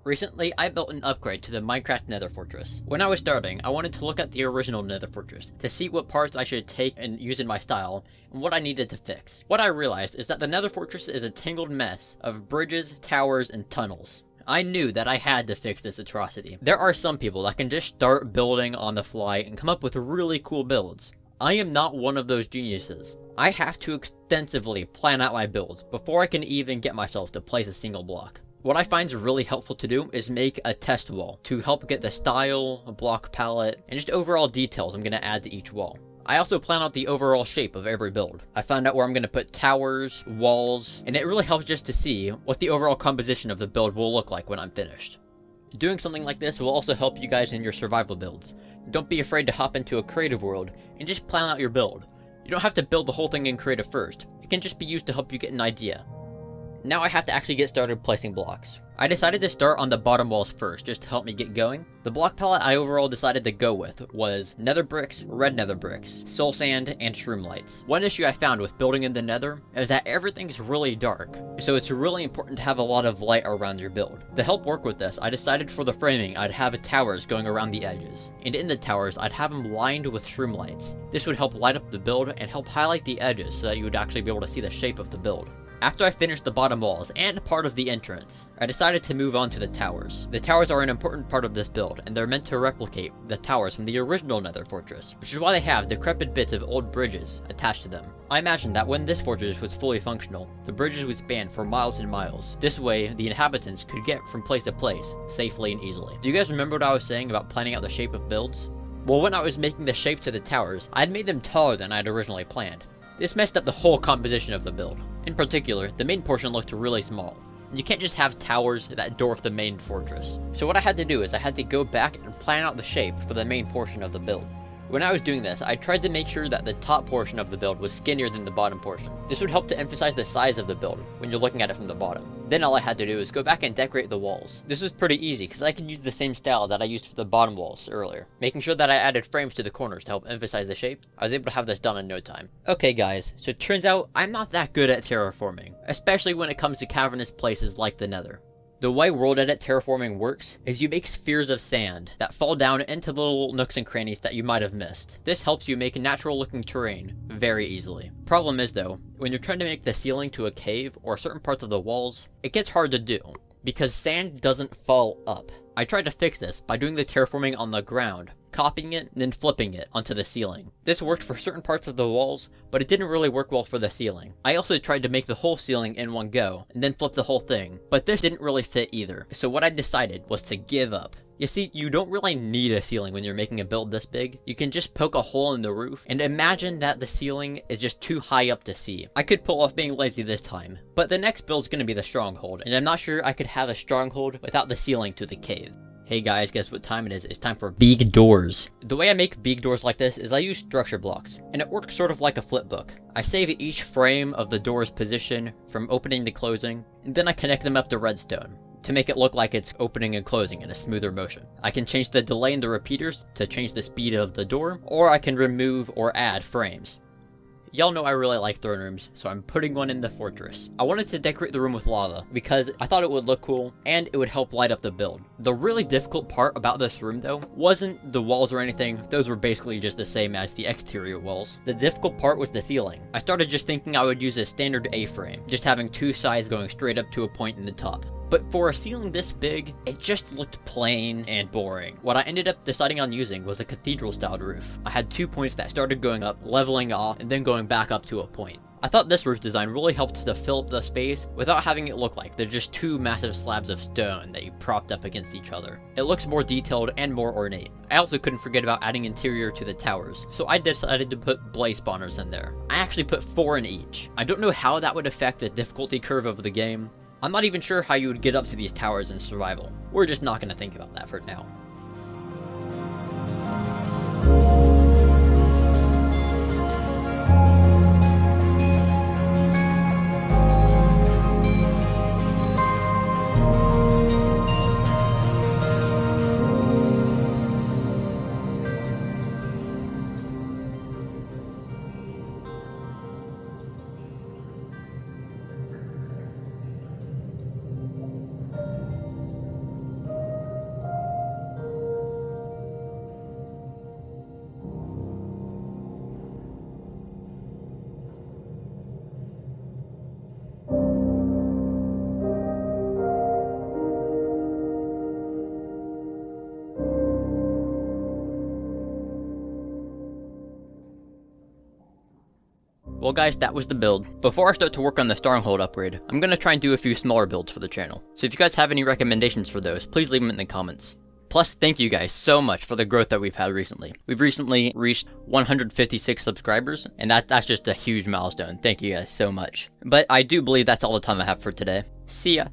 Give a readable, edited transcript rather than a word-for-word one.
Recently, I built an upgrade to the Minecraft Nether Fortress. When I was starting, I wanted to look at the original Nether Fortress to see what parts I should take and use in my style, and what I needed to fix. What I realized is that the Nether Fortress is a tangled mess of bridges, towers, and tunnels. I knew that I had to fix this atrocity. There are some people that can just start building on the fly and come up with really cool builds. I am not one of those geniuses. I have to extensively plan out my builds before I can even get myself to place a single block. What I find is really helpful to do is make a test wall to help get the style, a block palette, and just overall details I'm going to add to each wall. I also plan out the overall shape of every build. I found out where I'm going to put towers, walls, and it really helps just to see what the overall composition of the build will look like when I'm finished. Doing something like this will also help you guys in your survival builds. Don't be afraid to hop into a creative world and just plan out your build. You don't have to build the whole thing in creative first. It can just be used to help you get an idea. Now I have to actually get started placing blocks. I decided to start on the bottom walls first, just to help me get going. The block palette I overall decided to go with was nether bricks, red nether bricks, soul sand, and shroom lights. One issue I found with building in the nether is that everything's really dark, so it's really important to have a lot of light around your build. To help work with this, I decided for the framing I'd have towers going around the edges, and in the towers I'd have them lined with shroom lights. This would help light up the build and help highlight the edges so that you would actually be able to see the shape of the build. After I finished the bottom walls and part of the entrance, I decided to move on to the towers. The towers are an important part of this build, and they're meant to replicate the towers from the original Nether Fortress, which is why they have decrepit bits of old bridges attached to them. I imagined that when this fortress was fully functional, the bridges would span for miles and miles. This way, the inhabitants could get from place to place safely and easily. Do you guys remember what I was saying about planning out the shape of builds? Well, when I was making the shape to the towers, I'd made them taller than I'd originally planned. This messed up the whole composition of the build. In particular, the main portion looked really small. You can't just have towers that dwarf the main fortress. So what I had to do is I had to go back and plan out the shape for the main portion of the build. When I was doing this, I tried to make sure that the top portion of the build was skinnier than the bottom portion. This would help to emphasize the size of the build when you're looking at it from the bottom. Then all I had to do is go back and decorate the walls. This was pretty easy because I could use the same style that I used for the bottom walls earlier. Making sure that I added frames to the corners to help emphasize the shape, I was able to have this done in no time. Okay guys, so it turns out I'm not that good at terraforming, especially when it comes to cavernous places like the Nether. The way World Edit terraforming works is you make spheres of sand that fall down into the little nooks and crannies that you might have missed. This helps you make natural looking terrain very easily. Problem is though, when you're trying to make the ceiling to a cave or certain parts of the walls, it gets hard to do because sand doesn't fall up. I tried to fix this by doing the terraforming on the ground, copying it, and then flipping it onto the ceiling. This worked for certain parts of the walls, but it didn't really work well for the ceiling. I also tried to make the whole ceiling in one go, and then flip the whole thing, but this didn't really fit either. So what I decided was to give up. You see, you don't really need a ceiling when you're making a build this big. You can just poke a hole in the roof, and imagine that the ceiling is just too high up to see. I could pull off being lazy this time, but the next build is going to be the stronghold, and I'm not sure I could have a stronghold without the ceiling to the cave. Hey guys, guess what time it is? It's time for big doors. The way I make big doors like this is I use structure blocks, and it works sort of like a flip book. I save each frame of the door's position from opening to closing, and then I connect them up to redstone to make it look like it's opening and closing in a smoother motion. I can change the delay in the repeaters to change the speed of the door, or I can remove or add frames. Y'all know I really like throne rooms, so I'm putting one in the fortress. I wanted to decorate the room with lava because I thought it would look cool and it would help light up the build. The really difficult part about this room though wasn't the walls or anything, those were basically just the same as the exterior walls. The difficult part was the ceiling. I started just thinking I would use a standard A-frame, just having two sides going straight up to a point in the top. But for a ceiling this big, it just looked plain and boring. What I ended up deciding on using was a cathedral-styled roof. I had 2 points that started going up, leveling off, and then going back up to a point. I thought this roof design really helped to fill up the space without having it look like they're just two massive slabs of stone that you propped up against each other. It looks more detailed and more ornate. I also couldn't forget about adding interior to the towers, so I decided to put blaze spawners in there. I actually put 4 in each. I don't know how that would affect the difficulty curve of the game. I'm not even sure how you would get up to these towers in survival. We're just not going to think about that for now. Well guys, that was the build. Before I start to work on the stronghold upgrade, I'm gonna try and do a few smaller builds for the channel. So if you guys have any recommendations for those, please leave them in the comments. Plus, thank you guys so much for the growth that we've had recently. We've recently reached 156 subscribers, and that's just a huge milestone. Thank you guys so much. But I do believe that's all the time I have for today. See ya!